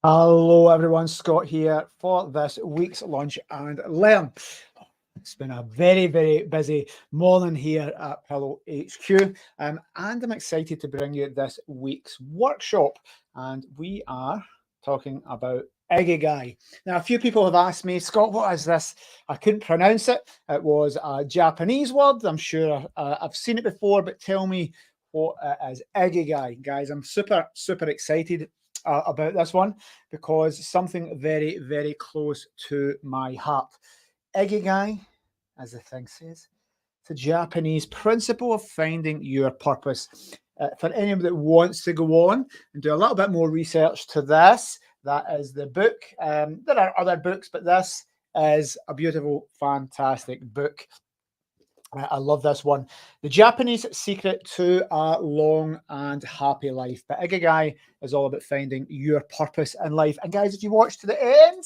Hello everyone, Scott here for this week's Lunch and Learn. It's been a very busy morning here at Pillow HQ, and I'm excited to bring you this week's workshop. And we are talking about Ikigai. Now, a few people have asked me, Scott, what is this? I couldn't pronounce it. It was a Japanese word. I'm sure I've seen it before, but tell me what it is. Ikigai, guys. I'm super excited about this one because something very close to my heart. Ikigai, as the thing says, it's a Japanese principle of finding your purpose. For anyone that wants to go on and do a little bit more research to this, that is the book. There are other books, but this is a beautiful, fantastic book. I love this one. The Japanese secret to a long and happy life. But Ikigai is all about finding your purpose in life. And guys, if you watch to the end,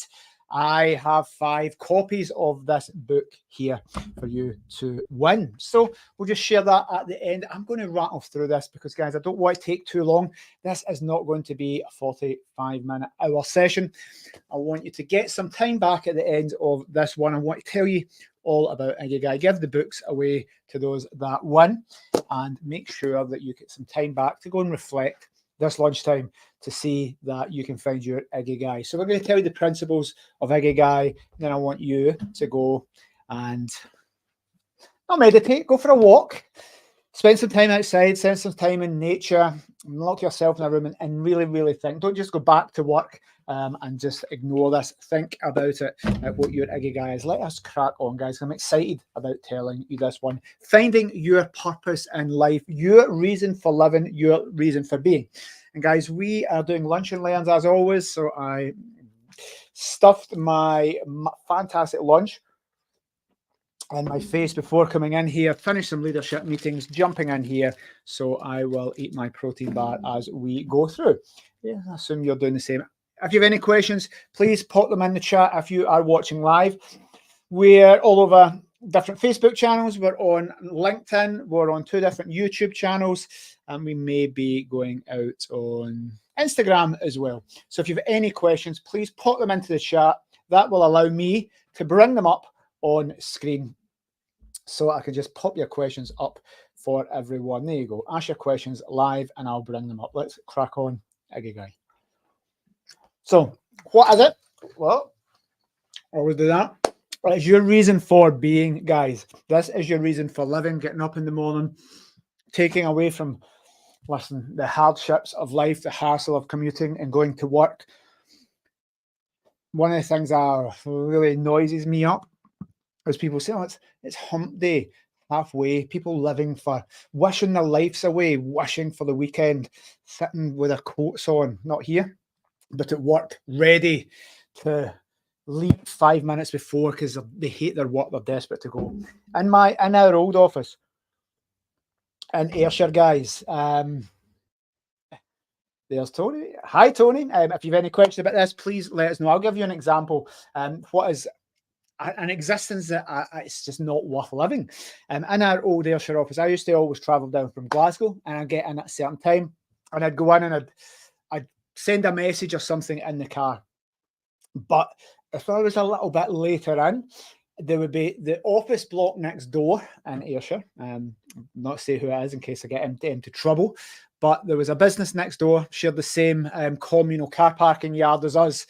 I have 5 copies of this book here for you to win. So we'll just share that at the end. I'm going to rattle through this because, guys, I don't want to take too long. This is not going to be a 45-minute-hour session. I want you to get some time back at the end of this one. I want to tell you all about Ikigai. Give the books away to those that win and make sure that you get some time back to go and reflect this lunchtime to see that you can find your Ikigai. So we're going to tell you the principles of Ikigai. Then I want you to go and not meditate, go for a walk, spend some time outside, spend some time in nature, lock yourself in a room and really think. Don't just go back to work and just ignore this. Think about it, what your Ikigai is. Let us crack on, guys. I'm excited about telling you this one. Finding your purpose in life, your reason for living, your reason for being. And guys, we are doing lunch and learns as always. So I stuffed my fantastic lunch in my face before coming in here, finished some leadership meetings, jumping in here. So I will eat my protein bar as we go through. Yeah, I assume you're doing the same. If you have any questions, please pop them in the chat if you are watching live. We're all over different Facebook channels. We're on LinkedIn. We're on 2 different YouTube channels. And we may be going out on Instagram as well. So if you have any questions, please pop them into the chat. That will allow me to bring them up on screen. So I can just pop your questions up for everyone. There you go. Ask your questions live and I'll bring them up. Let's crack on. Ikigai. So what is it? Well, always do that. It's your reason for being, guys. This is your reason for living, getting up in the morning, taking away from, listen, the hardships of life, the hassle of commuting and going to work. One of the things that really noises me up is people say, oh, it's hump day, halfway, people living for, wishing their lives away, wishing for the weekend, sitting with their coats on, not here, but at work, ready to leave 5 minutes before because they hate their work, they're desperate to go. In our old office in Ayrshire, guys, there's Tony. Hi, Tony. If you have any questions about this, please let us know. I'll give you an example. What is an existence that it's just not worth living. In our old Ayrshire office, I used to always travel down from Glasgow and I'd get in at a certain time and I'd go in and I'd send a message or something in the car. But if I was a little bit later in, there would be the office block next door in Ayrshire. Not say who it is in case I get into trouble. But there was a business next door, shared the same communal car parking yard as us.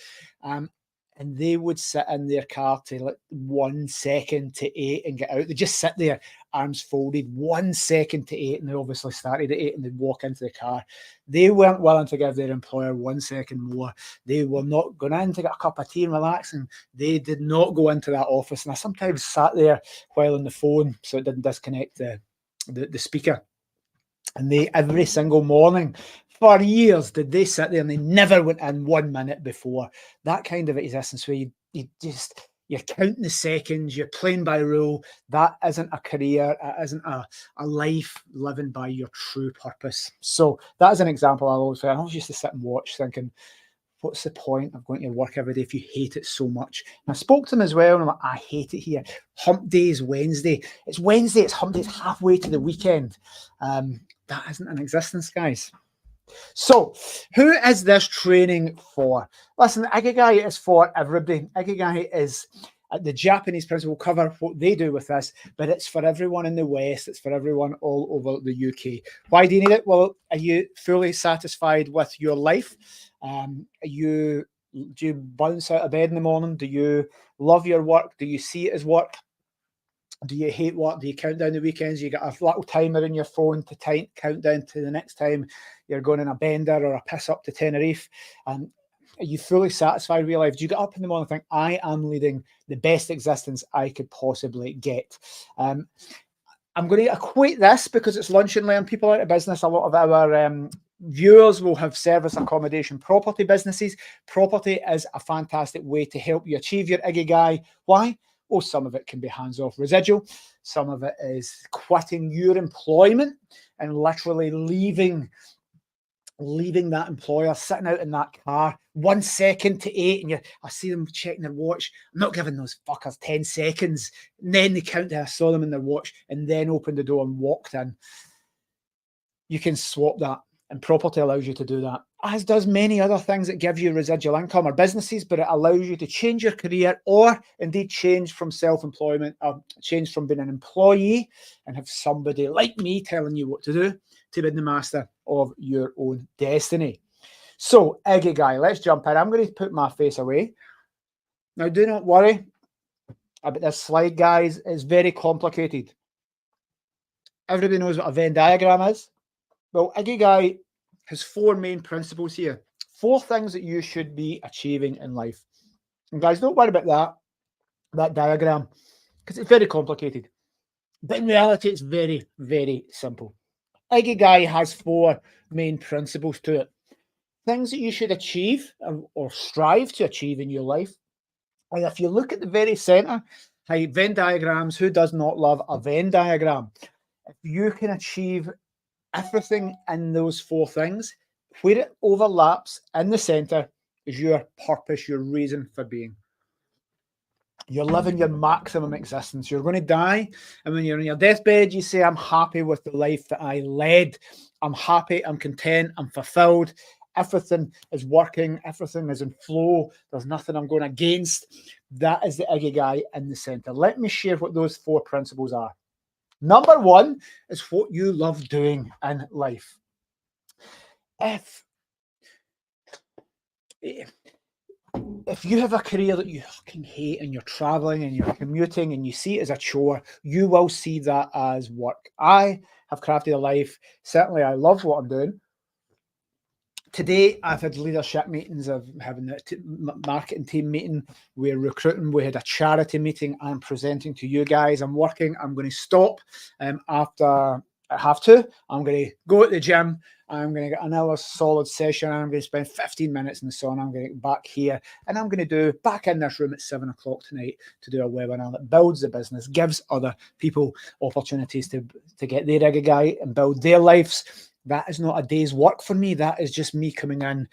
And they would sit in their car till like 1 second to 8 and get out. They just sit there, arms folded, 1 second to 8, and they obviously started at 8 and they'd walk into the car. They weren't willing to give their employer 1 second more. They were not going in to get a cup of tea and relax, and they did not go into that office. And I sometimes sat there while on the phone so it didn't disconnect the speaker. And they, every single morning, for years, did they sit there and they never went in 1 minute before. That kind of existence where you're counting the seconds, you're playing by rule. That isn't a career. It isn't a life living by your true purpose. So that is an example I always say. I always used to sit and watch thinking, what's the point of going to work every day if you hate it so much? And I spoke to them as well, and I'm like, I hate it here. Hump day is Wednesday. It's Wednesday, it's hump day, it's halfway to the weekend. That isn't an existence, guys. So, who is this training for? Listen, Ikigai is for everybody. Ikigai is the Japanese principle, cover what they do with this, but it's for everyone in the West. It's for everyone all over the UK. Why do you need it? Well, are you fully satisfied with your life? Do you bounce out of bed in the morning? Do you love your work? Do you see it as work? Do you hate work? Do you count down the weekends? You got a little timer in your phone to count down to the next time you're going on a bender or a piss up to Tenerife? Are you fully satisfied with your life? Do you get up in the morning and think, I am leading the best existence I could possibly get? I'm going to equate this because it's lunch and learn. People out of business, a lot of our viewers will have service accommodation property businesses. Property is a fantastic way to help you achieve your Ikigai. Why? Oh, some of it can be hands-off residual. Some of it is quitting your employment and literally leaving that employer, sitting out in that car 1 second to 8, and I see them checking their watch. I'm not giving those fuckers 10 seconds. And then they count I saw them in their watch and then opened the door and walked in. You can swap that, and property allows you to do that, as does many other things that give you residual income or businesses, but it allows you to change your career or indeed change from self-employment, change from being an employee and have somebody like me telling you what to do to be the master of your own destiny. So, Ikigai, let's jump in. I'm going to put my face away. Now, do not worry about this slide, guys. It's very complicated. Everybody knows what a Venn diagram is. Well, Ikigai has 4 main principles here. 4 things that you should be achieving in life. And guys, don't worry about that diagram, because it's very complicated. But in reality, it's very, very simple. Ikigai has 4 main principles to it. Things that you should achieve or strive to achieve in your life. And if you look at the very center, Venn diagrams, who does not love a Venn diagram? If you can achieve everything in those 4 things, where it overlaps in the center is your purpose, your reason for being. You're living your maximum existence. You're going to die, and when you're on your deathbed, you say, I'm happy with the life that I led. I'm happy, I'm content, I'm fulfilled. Everything is working, everything is in flow. There's nothing I'm going against. That is the Ikigai in the center. Let me share what those 4 principles are. Number 1 is what you love doing in life. If you have a career that you fucking hate and you're traveling and you're commuting and you see it as a chore, you will see that as work. I have crafted a life. Certainly, I love what I'm doing. Today, I've had leadership meetings. I'm having a marketing team meeting. We're recruiting. We had a charity meeting. I'm presenting to you guys. I'm working. I'm going to stop after I have to. I'm going to go at the gym. I'm going to get another solid session. I'm going to spend 15 minutes in the sauna. I'm going to get back here. And I'm going to do back in this room at 7 o'clock tonight to do a webinar that builds the business, gives other people opportunities to get their Ikigai and build their lives. That is not a day's work for me. That is just me coming in.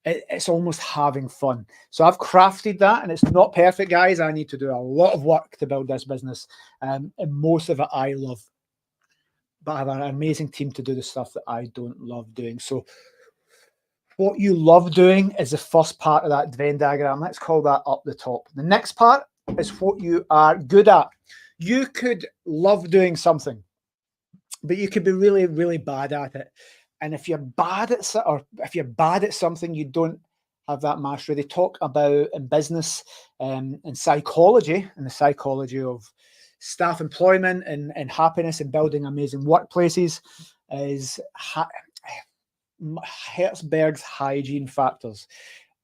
It's almost having fun. So I've crafted that, and it's not perfect, guys. I need to do a lot of work to build this business, and most of it I love. But I have an amazing team to do the stuff that I don't love doing. So what you love doing is the first part of that Venn diagram. Let's call that up the top. The next part is what you are good at. You could love doing something, but you could be really, really bad at it. And if you're bad at something, you don't have that mastery. They talk about in business and psychology, and the psychology of staff employment and happiness and building amazing workplaces is Hertzberg's hygiene factors.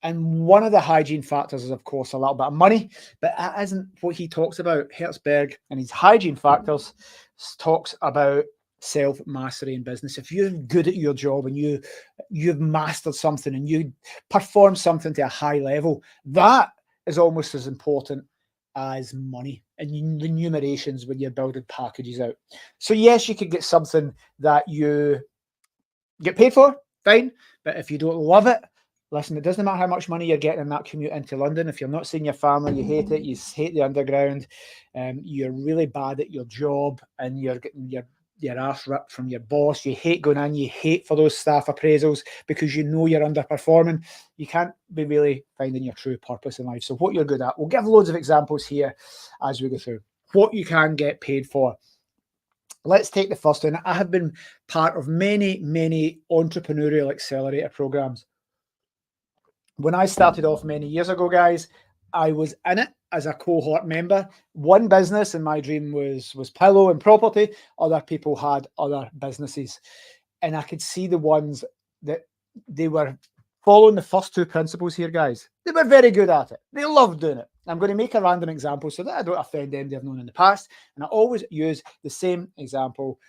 And one of the hygiene factors is, of course, a little bit of money, but that isn't what he talks about. Hertzberg and his hygiene factors talks about self-mastery in business. If you're good at your job and you've mastered something and you perform something to a high level, that is almost as important as money and remunerations when you're building packages out. So yes, you could get something that you get paid for, fine, but if you don't love it, listen, it doesn't matter how much money you're getting in that commute into London. If you're not seeing your family, you hate it, you hate the underground, you're really bad at your job, and you're your arse ripped from your boss, you hate going in, you hate for those staff appraisals because you know you're underperforming, you can't be really finding your true purpose in life. So what you're good at, we'll give loads of examples here as we go through. What you can get paid for. Let's take the first one. I have been part of many, many entrepreneurial accelerator programs. When I started off many years ago, guys, I was in it as a cohort member. One business, and my dream was pillow and property. Other people had other businesses. And I could see the ones that they were following the first two principles here, guys. They were very good at it. They loved doing it. I'm going to make a random example so that I don't offend anybody I've known in the past. And I always use the same example.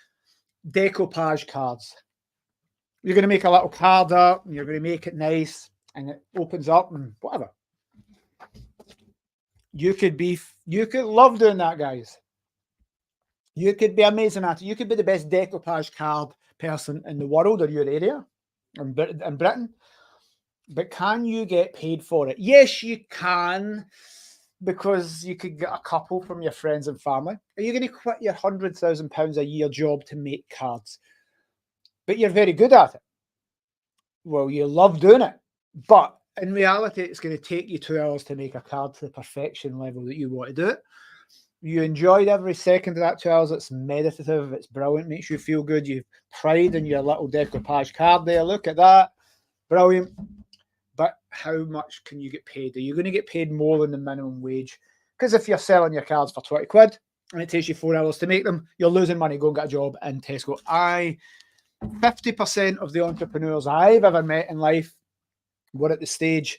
Decoupage cards. You're going to make a little card up and you're going to make it nice and it opens up and whatever. You could love doing that, guys. You could be amazing at it. You could be the best decoupage card person in the world or your area in Britain. But can you get paid for it? Yes, you can, because you could get a couple from your friends and family. Are you going to quit your £100,000 a year job to make cards? But you're very good at it. Well, you love doing it. But in reality, it's going to take you 2 hours to make a card to the perfection level that you want to do it. You enjoyed every second of that 2 hours. It's meditative. It's brilliant. Makes you feel good. You've pride in your little decoupage card there. Look at that. Brilliant. But how much can you get paid? Are you going to get paid more than the minimum wage? Because if you're selling your cards for 20 quid and it takes you 4 hours to make them, you're losing money. Go and get a job in Tesco. 50% of the entrepreneurs I've ever met in life were at the stage,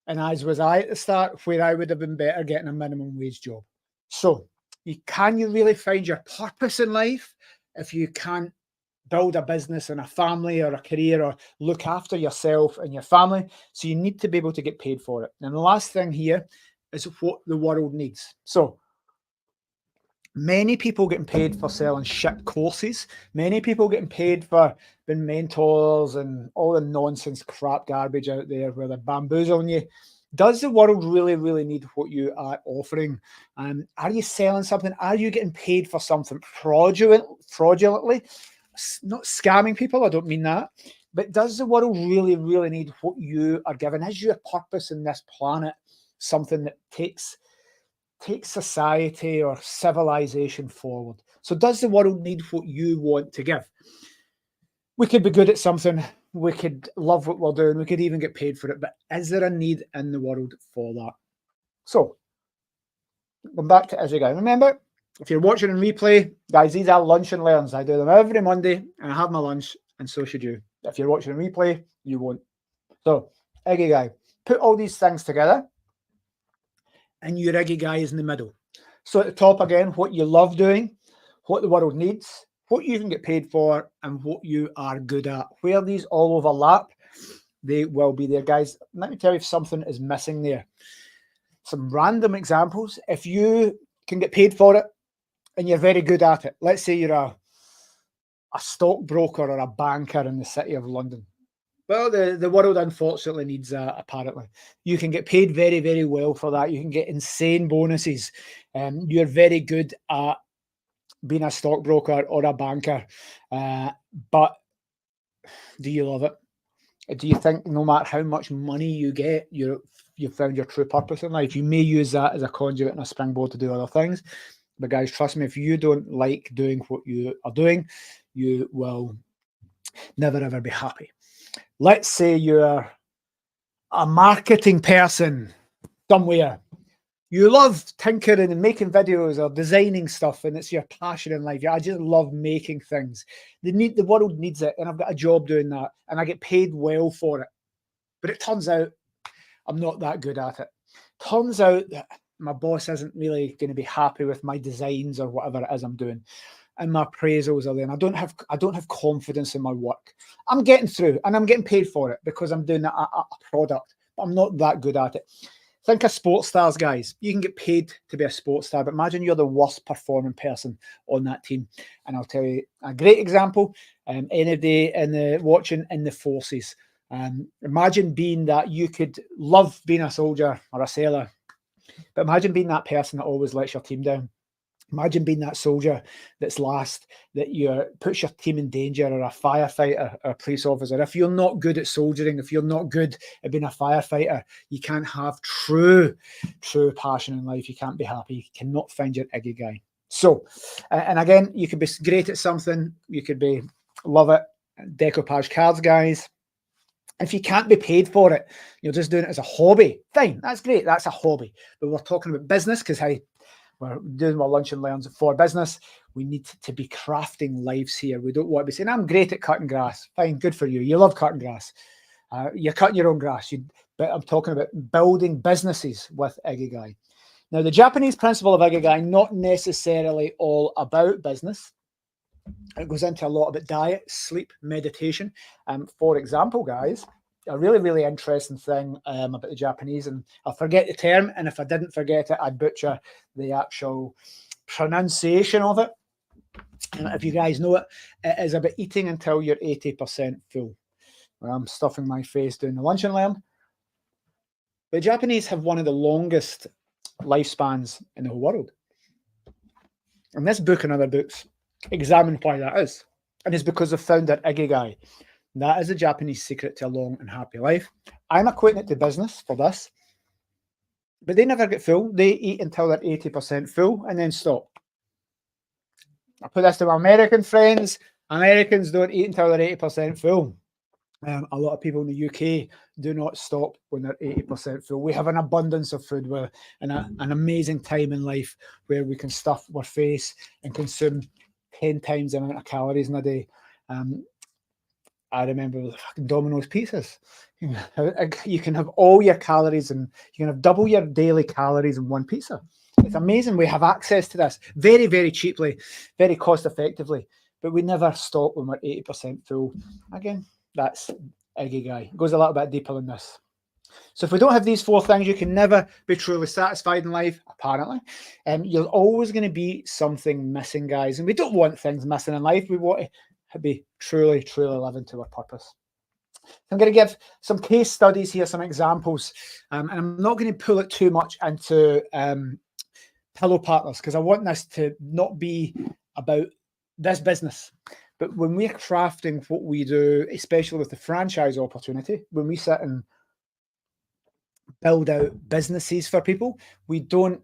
and as was I at the start, where I would have been better getting a minimum wage job. So can you really find your purpose in life if you can't build a business and a family or a career or look after yourself and your family? So you need to be able to get paid for it. And the last thing here is what the world needs. So many people getting paid for selling shit courses. Many people getting paid for being mentors and all the nonsense crap garbage out there where they're bamboozling you. Does the world really, really need what you are offering? Are you selling something? Are you getting paid for something fraudulently? Not scamming people, I don't mean that. But does the world really, really need what you are giving? Is your purpose in this planet something that takes society or civilization forward? So does the world need what you want to give? We could be good at something. We could love what we're doing. We could even get paid for it. But is there a need in the world for that? So going back to Ikigai. Remember, if you're watching in replay, guys, these are lunch and learns. I do them every Monday and I have my lunch, and so should you. If you're watching in replay, you won't. So Ikigai, put all these things together and your Ikigai is in the middle. So at the top again, what you love doing, what the world needs, what you can get paid for, and what you are good at. Where these all overlap, they will be there, guys. Let me tell you if something is missing there. Some random examples. If you can get paid for it and you're very good at it, let's say you're a stockbroker or a banker in the city of London. Well, the world unfortunately needs that, apparently. You can get paid very, very well for that. You can get insane bonuses. You're very good at being a stockbroker or a banker. But do you love it? Do you think no matter how much money you get, you've found your true purpose in life? You may use that as a conduit and a springboard to do other things. But guys, trust me, if you don't like doing what you are doing, you will never, ever be happy. Let's say you're a marketing person somewhere. You love tinkering and making videos or designing stuff, and it's your passion in life. I just love making things. The world needs it, and I've got a job doing that, and I get paid well for it. But it turns out I'm not that good at it. Turns out that my boss isn't really going to be happy with my designs or whatever it is I'm doing. And my appraisals are there. And I don't have confidence in my work. I'm getting through and I'm getting paid for it because I'm doing a product, but I'm not that good at it. Think of sports stars, guys. You can get paid to be a sports star, but imagine you're the worst performing person on that team. And I'll tell you a great example. Any day watching in the forces. Imagine being that. You could love being a soldier or a sailor, but imagine being that person that always lets your team down. Imagine being that soldier that's last, that puts your team in danger, or a firefighter or a police officer. If you're not good at soldiering, if you're not good at being a firefighter, you can't have true passion in life. You can't be happy. You cannot find your Ikigai. So, and again, you could be great at something. You could love it. Decoupage cards, guys. If you can't be paid for it, you're just doing it as a hobby. Fine, that's great. That's a hobby. But we're talking about business, because hey, we're doing our lunch and learns for business. We need to be crafting lives here. We don't want to be saying, I'm great at cutting grass. Fine, good for you. You love cutting grass. You're cutting your own grass. But I'm talking about building businesses with Ikigai. Now, the Japanese principle of Ikigai, not necessarily all about business. It goes into a lot about diet, sleep, meditation. For example, guys, a really, really interesting thing about the Japanese, and I'll forget the term, and if I didn't forget it, I'd butcher the actual pronunciation of it. And if you guys know it, it is about eating until you're 80% full. Well, I'm stuffing my face doing the lunch and learn. The Japanese have one of the longest lifespans in the whole world. And this book and other books examine why that is. And it's because they've found their Ikigai. That is the Japanese secret to a long and happy life. I'm equating it to business for this. But they never get full. They eat until they're 80% full and then stop. I put this to my American friends. Americans don't eat until they're 80% full. A lot of people in the UK do not stop when they're 80% full. We have an abundance of food. We're in an amazing time in life where we can stuff our face and consume 10 times the amount of calories in a day. I remember the fucking Domino's pizzas. You can have all your calories and you can have double your daily calories in one pizza. It's amazing. We have access to this very, very cheaply, very cost effectively, but we never stop when we're 80% full. Again, that's Ikigai. It goes a little bit deeper than this. So if we don't have these four things, you can never be truly satisfied in life, apparently. You're always going to be something missing, guys. And we don't want things missing in life. We want to be truly, truly living to our purpose. I'm going to give some case studies here, some examples. And I'm not going to pull it too much into pillow partners, because I want this to not be about this business. But when we're crafting what we do, especially with the franchise opportunity, when we sit and build out businesses for people, we don't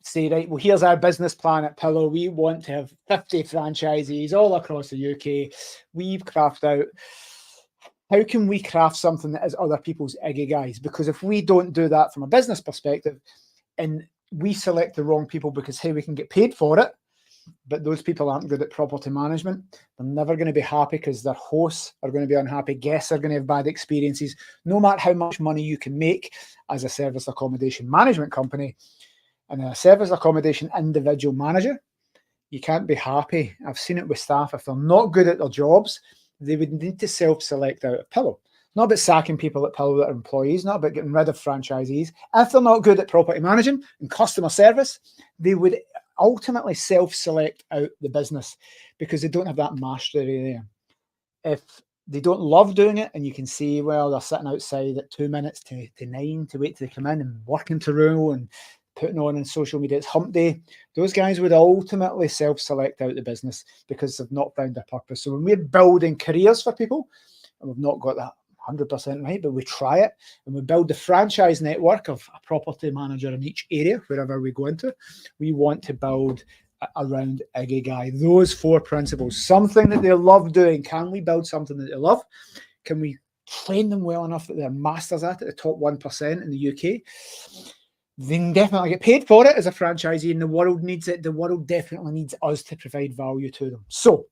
say, right, well, here's our business plan at Pillow. We want to have 50 franchisees all across the UK. We've crafted out, how can we craft something that is other people's Ikigais? Because if we don't do that from a business perspective, and we select the wrong people because, hey, we can get paid for it, but those people aren't good at property management, they're never going to be happy because their hosts are going to be unhappy. Guests are going to have bad experiences. No matter how much money you can make as a service accommodation management company and a service accommodation individual manager, you can't be happy. I've seen it with staff. If they're not good at their jobs, they would need to self-select out of Pillow. Not about sacking people at Pillow that are employees, not about getting rid of franchisees. If they're not good at property management and customer service, they would ultimately self-select out the business because they don't have that mastery there. If they don't love doing it, and you can see, well, they're sitting outside at 2 minutes to 9 to wait till they come in and working to rule and putting on social media, it's hump day, those guys would ultimately self-select out the business because they've not found their purpose. So when we're building careers for people, and we've not got that 100% right, but we try it, and we build the franchise network of a property manager in each area, wherever we go into, we want to build around Ikigai. Those four principles, something that they love doing. Can we build something that they love? Can we train them well enough that they're masters at it, the top 1% in the UK? They can definitely get paid for it as a franchisee, and the world needs it. The world definitely needs us to provide value to them. So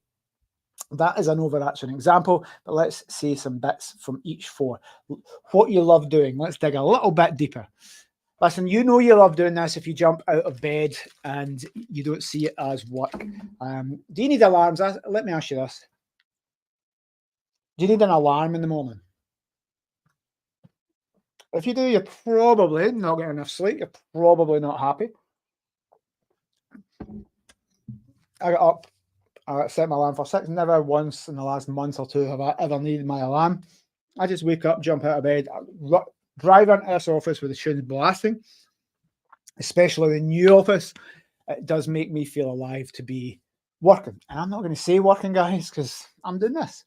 that is an overarching example, but let's see some bits from each four. What you love doing. Let's dig a little bit deeper. Listen, you know you love doing this if you jump out of bed and you don't see it as work. Do you need alarms? Let me ask you this. Do you need an alarm in the morning? If you do, you're probably not getting enough sleep. You're probably not happy. I got up. I set my alarm for 6. Never once in the last month or two have I ever needed my alarm. I just wake up, jump out of bed, drive into this office with the tunes blasting, especially the new office. it does make me feel alive to be working. And I'm not going to say working, guys, because I'm doing this.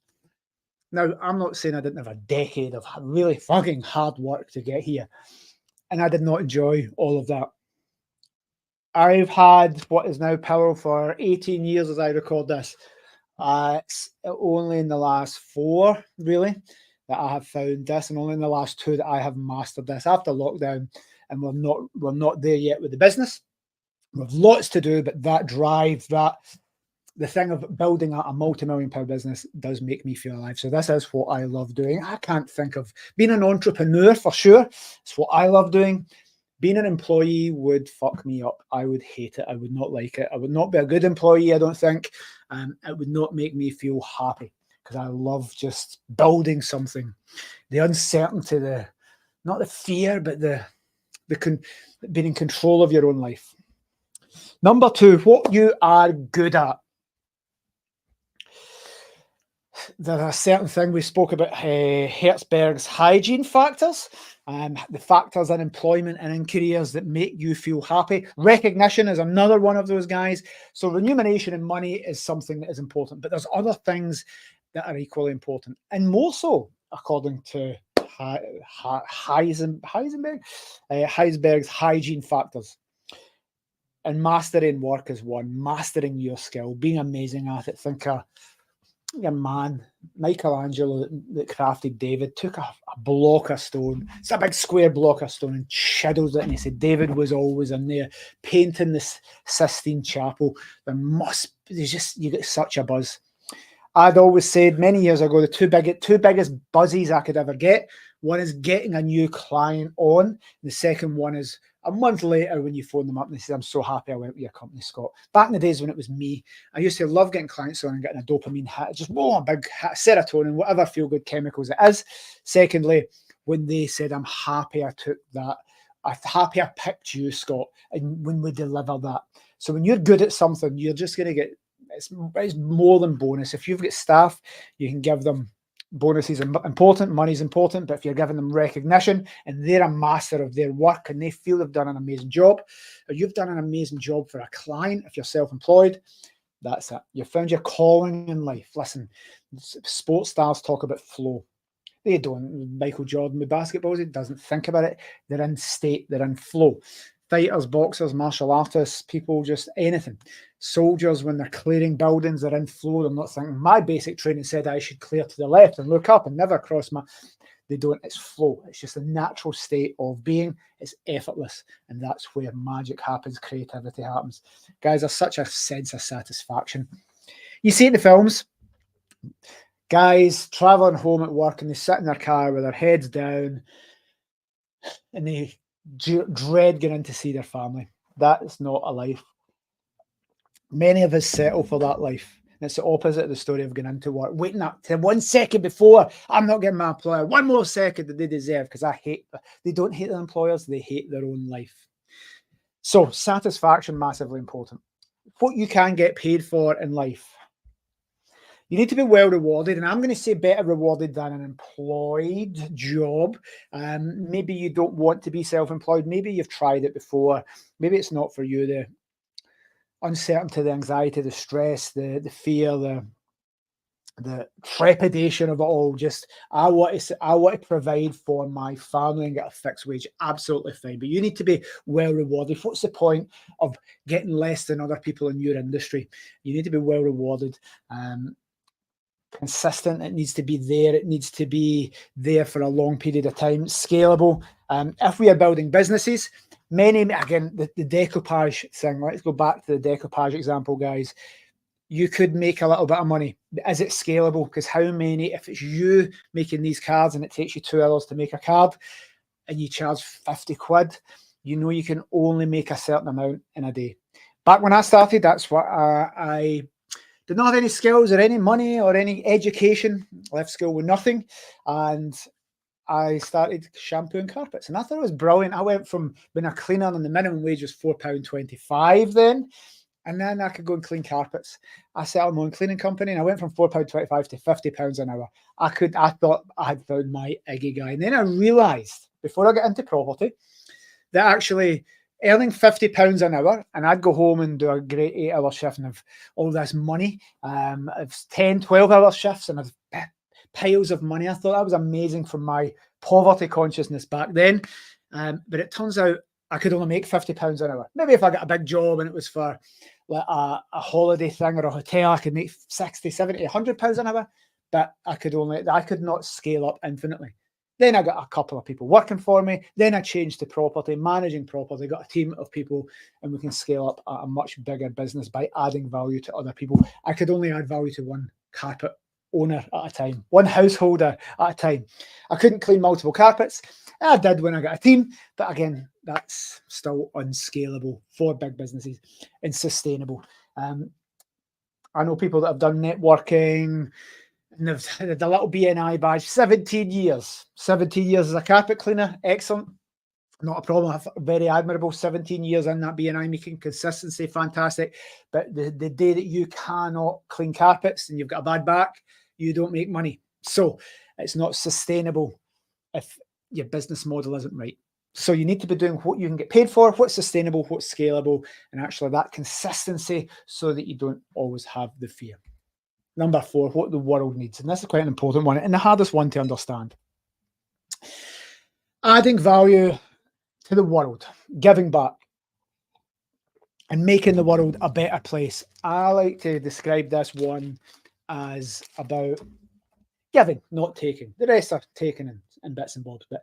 Now, I'm not saying I didn't have a decade of really fucking hard work to get here, and I did not enjoy all of that. I've had what is now Pillow for 18 years as I record this. It's only in the last 4, really, that I have found this, and only in the last 2 that I have mastered this after lockdown. And we're not there yet with the business. We've lots to do, but that drive, the thing of building a multi-million pound business does make me feel alive. So this is what I love doing. I can't think of being an entrepreneur for sure. It's what I love doing. Being an employee would fuck me up. I would hate it. I would not like it. I would not be a good employee, I don't think. It would not make me feel happy because I love just building something. The uncertainty, not the fear, but being in control of your own life. Number 2, what you are good at. There's a certain thing we spoke about, Hertzberg's hygiene factors, the factors in employment and in careers that make you feel happy. Recognition is another one of those guys. So remuneration and money is something that is important, but there's other things that are equally important, and more so, according to Heisberg's hygiene factors. And mastering work is one. Mastering your skill, being amazing at it. Think your man, Michelangelo, that crafted David, took a block of stone. It's a big square block of stone and chiseled it. And he said David was always in there painting this Sistine Chapel. You get such a buzz. I'd always said many years ago, the two biggest buzzies I could ever get. One is getting a new client on. The second one is a month later when you phone them up and they say, I'm so happy I went with your company, Scott. Back in the days when it was me, I used to love getting clients on and getting a dopamine hit, just a big hit, serotonin, whatever feel-good chemicals it is. Secondly, when they said, I'm happy I took that, I'm happy I picked you, Scott, and when we deliver that. So when you're good at something, you're just going to get, it's more than bonus. If you've got staff, you can give them bonuses are important, money's important, but if you're giving them recognition and they're a master of their work and they feel they've done an amazing job, or you've done an amazing job for a client, if you're self-employed, that's it. You've found your calling in life. Listen, sports stars talk about flow. They don't. Michael Jordan with basketballs, he doesn't think about it. They're in state, they're in flow. Fighters, boxers, martial artists, people, just anything. Soldiers, when they're clearing buildings, they're in flow. They're not thinking, my basic training said I should clear to the left and look up and never cross my... They don't. It's flow. It's just a natural state of being. It's effortless. And that's where magic happens, creativity happens. Guys, there's such a sense of satisfaction. You see in the films, guys traveling home at work and they sit in their car with their heads down and they dread getting in to see their family. That is not a life. Many of us settle for that life. And it's the opposite of the story of going into work, waiting up to 1 second before, I'm not getting my employer one more second that they deserve, because they don't hate their employers, they hate their own life. So satisfaction, massively important. What you can get paid for in life. You need to be well rewarded, and I'm going to say better rewarded than an employed job. Maybe you don't want to be self-employed. Maybe you've tried it before. Maybe it's not for you. The uncertainty, the anxiety, the stress, the fear, the trepidation of it all. Just I want to provide for my family and get a fixed wage. Absolutely fine, but you need to be well rewarded. What's the point of getting less than other people in your industry? You need to be well rewarded. Consistent. It needs to be there. It needs to be there for a long period of time. Scalable. If we are building businesses, again, the decoupage thing. Let's go back to the decoupage example, guys. You could make a little bit of money. Is it scalable? Because how many, if it's you making these cards and it takes you 2 hours to make a card and you charge 50 quid, you know you can only make a certain amount in a day. Back when I started, that's what I did not have any skills or any money or any education. Left school with nothing. And I started shampooing carpets. And I thought it was brilliant. I went from being a cleaner and the minimum wage was £4.25 then. And then I could go and clean carpets. I set up my own cleaning company and I went from £4.25 to £50 an hour. I thought I had found my Ikigai. And then I realized, before I got into property, that actually earning £50 an hour, and I'd go home and do a great 8-hour shift and have all this money. It's 10, 12-hour shifts and I've piles of money. I thought that was amazing from my poverty consciousness back then. But it turns out I could only make £50 an hour. Maybe if I got a big job and it was for like a holiday thing or a hotel, I could make 60, 70, £100 an hour, but I could not scale up infinitely. Then I got a couple of people working for me. Then I changed to property, managing property, got a team of people, and we can scale up a much bigger business by adding value to other people. I could only add value to one carpet owner at a time, one householder at a time. I couldn't clean multiple carpets. I did when I got a team, but again, that's still unscalable for big businesses and sustainable. I know people that have done networking, and they've had a little BNI badge, 17 years. 17 years as a carpet cleaner, excellent. Not a problem, very admirable. 17 years in that BNI, making consistency, fantastic. But the day that you cannot clean carpets and you've got a bad back, you don't make money. So it's not sustainable if your business model isn't right. So you need to be doing what you can get paid for, what's sustainable, what's scalable, and actually that consistency so that you don't always have the fear. Number 4, what the world needs. And this is quite an important one and the hardest one to understand. Adding value to the world, giving back, and making the world a better place. I like to describe this one as about giving, not taking. The rest are taken in bits and bobs. But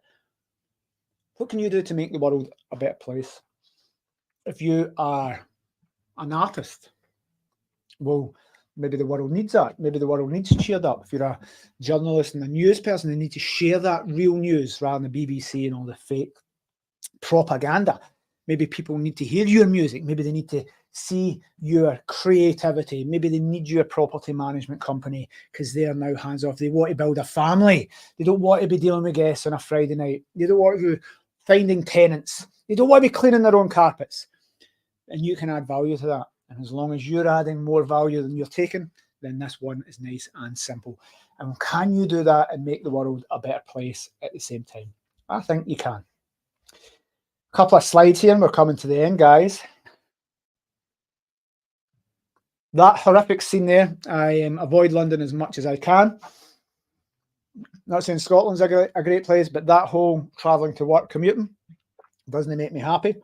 what can you do to make the world a better place? If you are an artist, well, maybe the world needs that. Maybe the world needs cheered up. If you're a journalist and a news person, they need to share that real news rather than the BBC and all the fake propaganda. Maybe people need to hear your music. Maybe they need to see your creativity. Maybe they need your property management company because they are now hands off. They want to build a family. They don't want to be dealing with guests on a Friday night. They don't want to be finding tenants. They don't want to be cleaning their own carpets. And you can add value to that. And as long as you're adding more value than you're taking, then this one is nice and simple. And can you do that and make the world a better place at the same time? I think you can. A couple of slides here and we're coming to the end, guys. That horrific scene there, I avoid London as much as I can. Not saying Scotland's a great place, but that whole travelling to work, commuting, doesn't make me happy.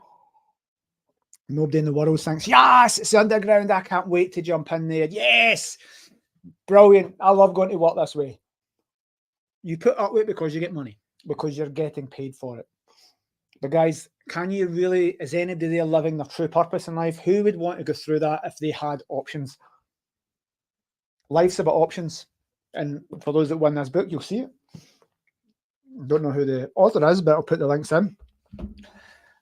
Nobody in the world thinks, yes, it's underground. I can't wait to jump in there. Yes, brilliant. I love going to work this way. You put up with it because you get money, because you're getting paid for it. But guys, can you really, is anybody there living their true purpose in life? Who would want to go through that if they had options? Life's about options. And for those that win this book, you'll see it. Don't know who the author is, but I'll put the links in.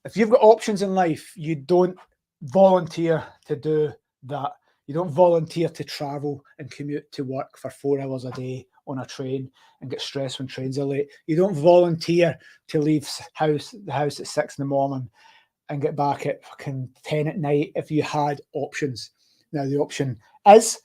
If you've got options in life, you don't volunteer to do that. You don't volunteer to travel and commute to work for 4 hours a day on a train and get stressed when trains are late. You don't volunteer to leave the house at 6 in the morning and get back at fucking 10 at night if you had options. Now, the option is,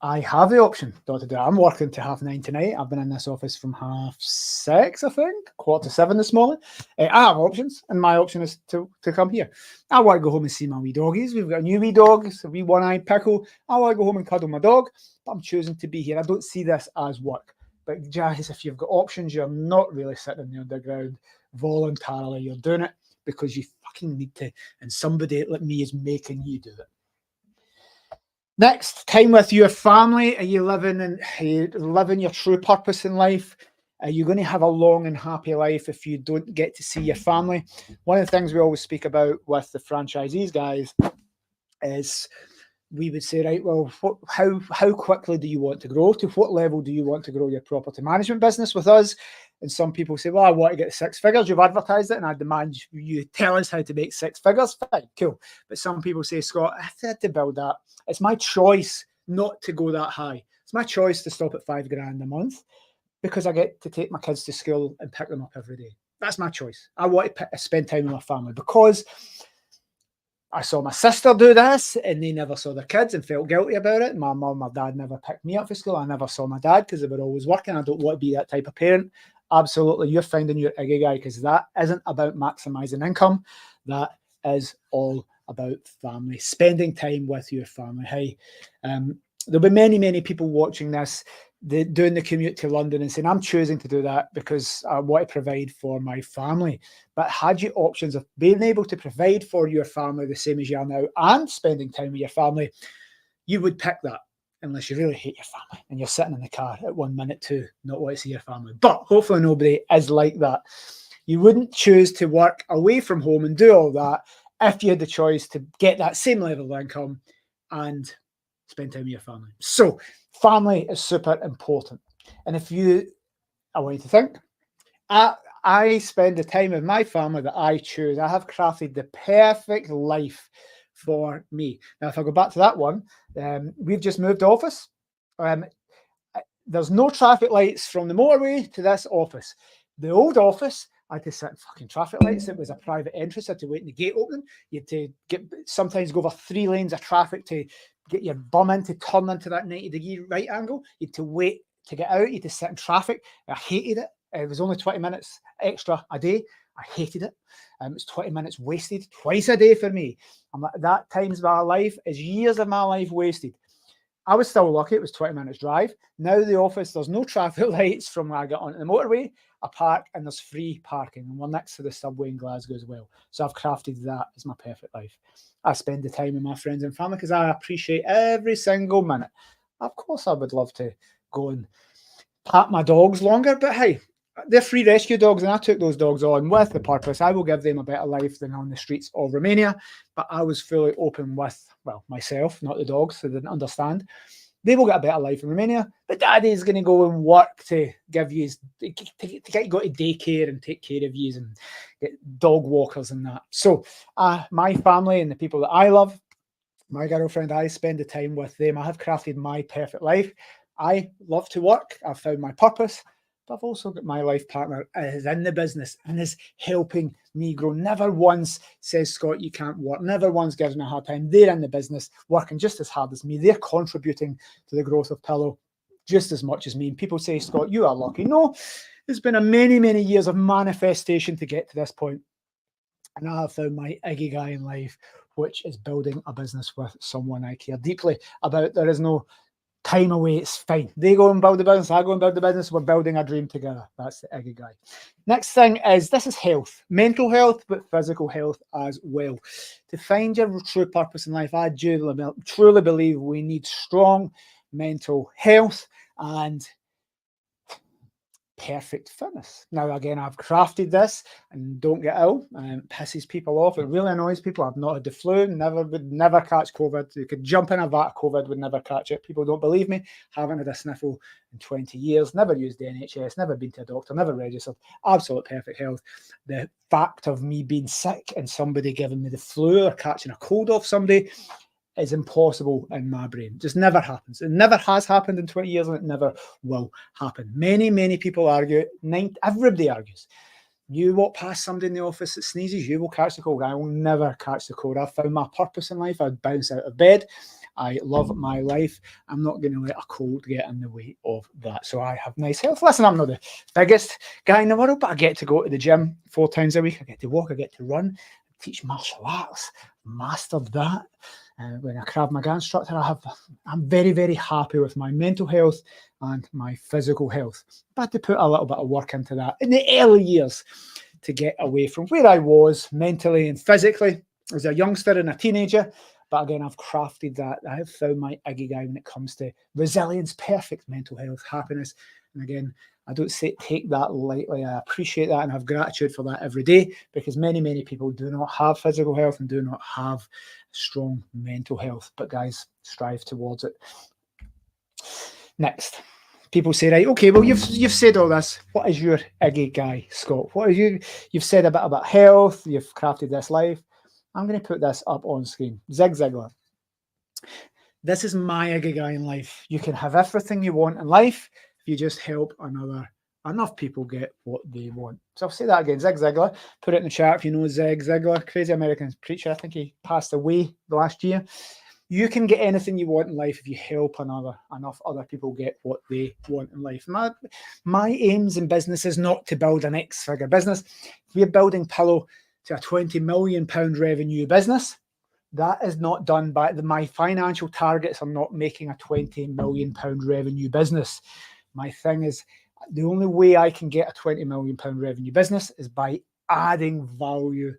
I have the option. I'm working to 9:30 tonight. I've been in this office from 6:30, I think, 6:45 this morning. I have options, and my option is to come here. I want to go home and see my wee doggies. We've got a new wee dog, it's a wee one-eyed pickle. I want to go home and cuddle my dog, but I'm choosing to be here. I don't see this as work. But guys, if you've got options, you're not really sitting in the underground voluntarily. You're doing it because you fucking need to, and somebody like me is making you do it. Next, time with your family. Are you living your true purpose in life? Are you going to have a long and happy life if you don't get to see your family? One of the things we always speak about with the franchisees, guys, is we would say, right, well, how quickly do you want to grow? To what level do you want to grow your property management business with us? And some people say, well, I want to get 6 figures. You've advertised it, and I demand you tell us how to make 6 figures. Fine, cool. But some people say, Scott, I had to build that. It's my choice not to go that high. It's my choice to stop at $5,000 a month because I get to take my kids to school and pick them up every day. That's my choice. I want to spend time with my family because I saw my sister do this and they never saw their kids and felt guilty about it. My mum, my dad never picked me up for school. I never saw my dad because they were always working. I don't want to be that type of parent. Absolutely, you're finding your Ikigai because that isn't about maximizing income. That is all about family, spending time with your family. Hey, there'll be many, many people watching this, doing the commute to London and saying, I'm choosing to do that because I want to provide for my family. But had you options of being able to provide for your family the same as you are now and spending time with your family, you would pick that unless you really hate your family and you're sitting in the car at 1 minute to not want to see your family. But hopefully nobody is like that. You wouldn't choose to work away from home and do all that if you had the choice to get that same level of income and spend time with your family. So family is super important. And I want you to think, I spend the time with my family that I choose. I have crafted the perfect life for me. Now, if I go back to that one, we've just moved office. There's no traffic lights from the motorway to this office. The old office, I had to sit in fucking traffic lights. It was a private entrance. I had to wait in the gate opening. You had to sometimes go over 3 lanes of traffic to get your bum in to turn into that 90-degree right angle. You had to wait to get out. You had to sit in traffic. I hated it. It was only 20 minutes extra a day. I hated it. It was 20 minutes wasted twice a day for me. That times my life is years of my life wasted. I was still lucky. It was 20 minutes drive. Now the office, there's no traffic lights from where I get onto the motorway. I park and there's free parking. And we're next to the subway in Glasgow as well. So I've crafted that as my perfect life. I spend the time with my friends and family because I appreciate every single minute. Of course, I would love to go and pat my dogs longer, but hey, they're free rescue dogs, and I took those dogs on with the purpose I will give them a better life than on the streets of Romania. But I was fully open with, well, myself, not the dogs, so they didn't understand. They will get a better life in Romania, but daddy's going to go and work to give you, to get you go to daycare and take care of you and get dog walkers and that. So my family and the people that I love, my girlfriend, I spend the time with them. I have crafted my perfect life. I love to work. I've found my purpose. But I've also got my life partner is in the business and is helping me grow. Never once says, Scott, you can't work. Never once gives me a hard time. They're in the business, working just as hard as me. They're contributing to the growth of Pillow just as much as me. And people say, Scott, you are lucky. No, there's been a many, many years of manifestation to get to this point. And I have found my Ikigai in life, which is building a business with someone I care deeply about. There is no time away, it's fine. They go and build the business, I go and build the business, we're building a dream together. That's the Ikigai. Next thing is, this is health, mental health, but physical health as well. To find your true purpose in life, I truly believe we need strong mental health and perfect fitness. Now, again, I've crafted this, and don't get ill. It pisses people off. It really annoys people. I've not had the flu, would never catch COVID. You could jump in a vat of COVID, would never catch it. People don't believe me. Haven't had a sniffle in 20 years, never used the NHS, never been to a doctor, never registered. Absolute perfect health. The fact of me being sick and somebody giving me the flu or catching a cold off somebody is impossible in my brain. Just never happens. It never has happened in 20 years, and it never will happen. Many, many people argue. Everybody argues. You walk past somebody in the office that sneezes, you will catch the cold. I will never catch the cold. I've found my purpose in life. I'd bounce out of bed. I love my life. I'm not going to let a cold get in the way of that. So I have nice health. Listen, I'm not the biggest guy in the world, but I get to go to the gym 4 times a week. I get to walk. I get to run. I teach martial arts. Mastered that. When a Krav Maga instructor, I'm very, very happy with my mental health and my physical health. But I had to put a little bit of work into that in the early years to get away from where I was mentally and physically as a youngster and a teenager. But again, I've crafted that. I have found my Ikigai when it comes to resilience, perfect mental health, happiness. And again, I don't take that lightly. I appreciate that and have gratitude for that every day, because many, many people do not have physical health and do not have strong mental health. But guys, strive towards it. Next, people say, right, okay, well, you've said all this. What is your Ikigai, Scott? What are you've said a bit about health. You've crafted this life. I'm going to put this up on screen. Zig Ziglar. This is my Ikigai in life. You can have everything you want in life if you just help enough people get what they want. So I'll say that again. Zig Ziglar. Put it in the chat if you know Zig Ziglar, crazy American preacher. I think he passed away last year. You can get anything you want in life if you help enough other people get what they want in life. My aims in business is not to build an 6-figure business. If we're building Pillow, to a £20 million revenue business. That is not done by my financial targets are not making a £20 million revenue business. My thing is, the only way I can get a £20 million revenue business is by adding value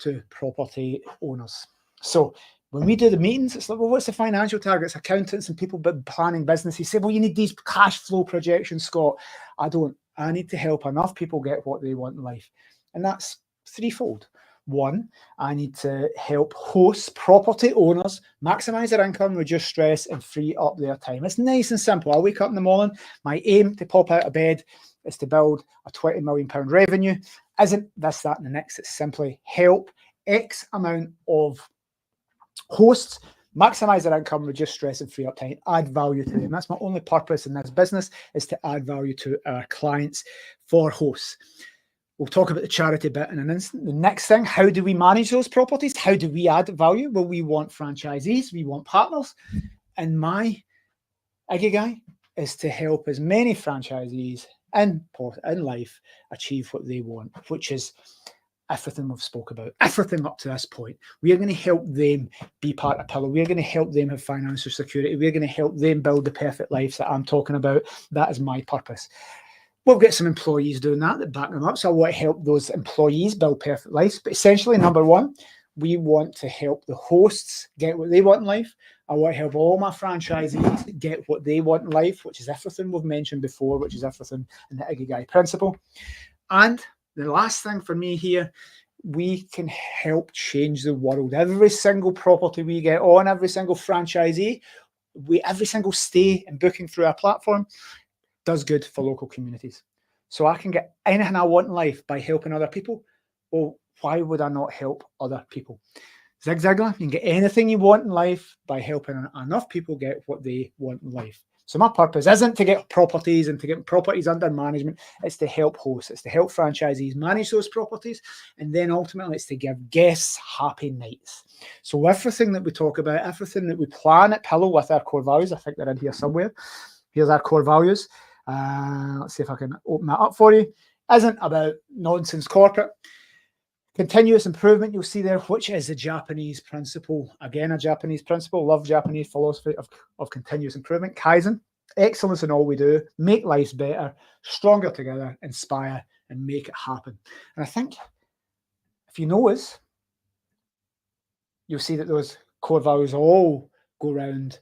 to property owners. So when we do the meetings, it's like, well, what's the financial targets? Accountants and people planning businesses say, well, you need these cash flow projections, Scott. I don't. I need to help enough people get what they want in life. And that's threefold. One, I need to help hosts, property owners, maximize their income, reduce stress, and free up their time. It's nice and simple. I wake up in the morning. My aim to pop out of bed is to build a £20 million revenue. Isn't this, that, and the next? It's simply help X amount of hosts maximize their income, reduce stress, and free up time, add value to them. That's my only purpose in this business, is to add value to our clients for hosts. We'll talk about the charity bit in an instant. The next thing, how do we manage those properties? How do we add value? Well, we want franchisees, we want partners. And my Ikigai is to help as many franchisees in life achieve what they want, which is everything we've spoke about, everything up to this point. We are going to help them be part of Pillow. We're going to help them have financial security. We're going to help them build the perfect lives that I'm talking about. That is my purpose. We'll get some employees doing that back them up. So I want to help those employees build perfect lives. But essentially, number one, we want to help the hosts get what they want in life. I want to help all my franchisees get what they want in life, which is everything we've mentioned before, which is everything in the Ikigai principle. And the last thing for me here, we can help change the world. Every single property we get on, every single franchisee, every single stay and booking through our platform does good for local communities. So I can get anything I want in life by helping other people. Well, why would I not help other people? Zig Ziglar, you can get anything you want in life by helping enough people get what they want in life. So my purpose isn't to get properties and to get properties under management. It's to help hosts. It's to help franchisees manage those properties. And then ultimately it's to give guests happy nights. So everything that we talk about, everything that we plan at Pillow with our core values, I think they're in here somewhere. Here's our core values. Let's see if I can open that up for you. Isn't about nonsense corporate. Continuous improvement, you'll see there, which is the Japanese principle. Again, a Japanese principle. Love Japanese philosophy of continuous improvement. Kaizen, excellence in all we do. Make lives better, stronger together, inspire, and make it happen. And I think if you know us, you'll see that those core values all go around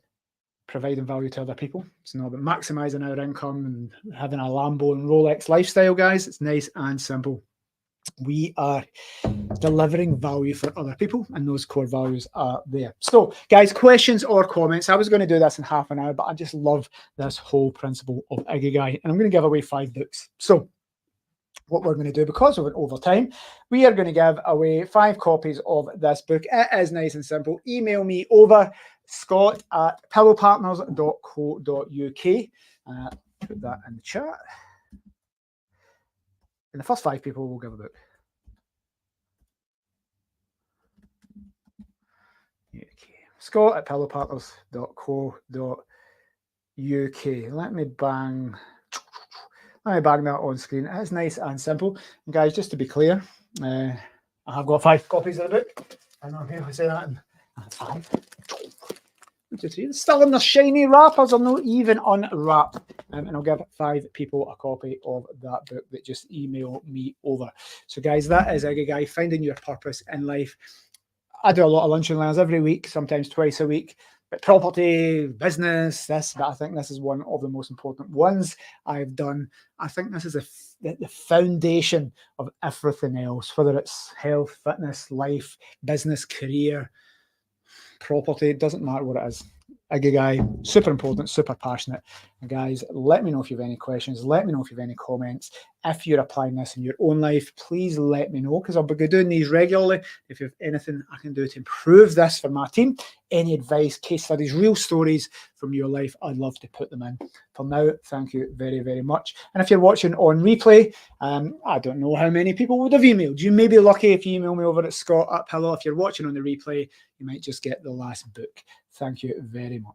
providing value to other people. It's not about maximizing our income and having a Lambo and Rolex lifestyle, guys. It's nice and simple. We are delivering value for other people, and those core values are there. So, guys, questions or comments? I was going to do this in half an hour, but I just love this whole principle of Ikigai, and I'm going to give away 5 books. So, what we're going to do, because of it over time, we are going to give away 5 copies of this book. It is nice and simple. Email me over scott@pillowpartners.co.uk. Put that in the chat. And the first 5 people will give a book. Okay. scott@pillowpartners.co.uk. Let me bang that on screen. It's nice and simple. And guys, just to be clear, I have got 5 copies of the book. I'm not going to say that. 5. Still in the shiny wrappers, are not even unwrapped. And I'll give 5 people a copy of that book that just email me over. So guys, that is Ikigai, finding your purpose in life. I do a lot of lunch and learns every week, sometimes twice a week. But property, business, but I think this is one of the most important ones I've done. I think this is the foundation of everything else, whether it's health, fitness, life, business, career, property, it doesn't matter what it is. Ikigai, super important, super passionate. And guys, let me know if you have any questions. Let me know if you have any comments. If you're applying this in your own life, please let me know, because I'll be doing these regularly. If you have anything I can do to improve this for my team, any advice, case studies, real stories from your life, I'd love to put them in. For now, thank you very, very much. And if you're watching on replay, I don't know how many people would have emailed. You may be lucky if you email me over at Scott@Pillow. If you're watching on the replay, you might just get the last book. Thank you very much.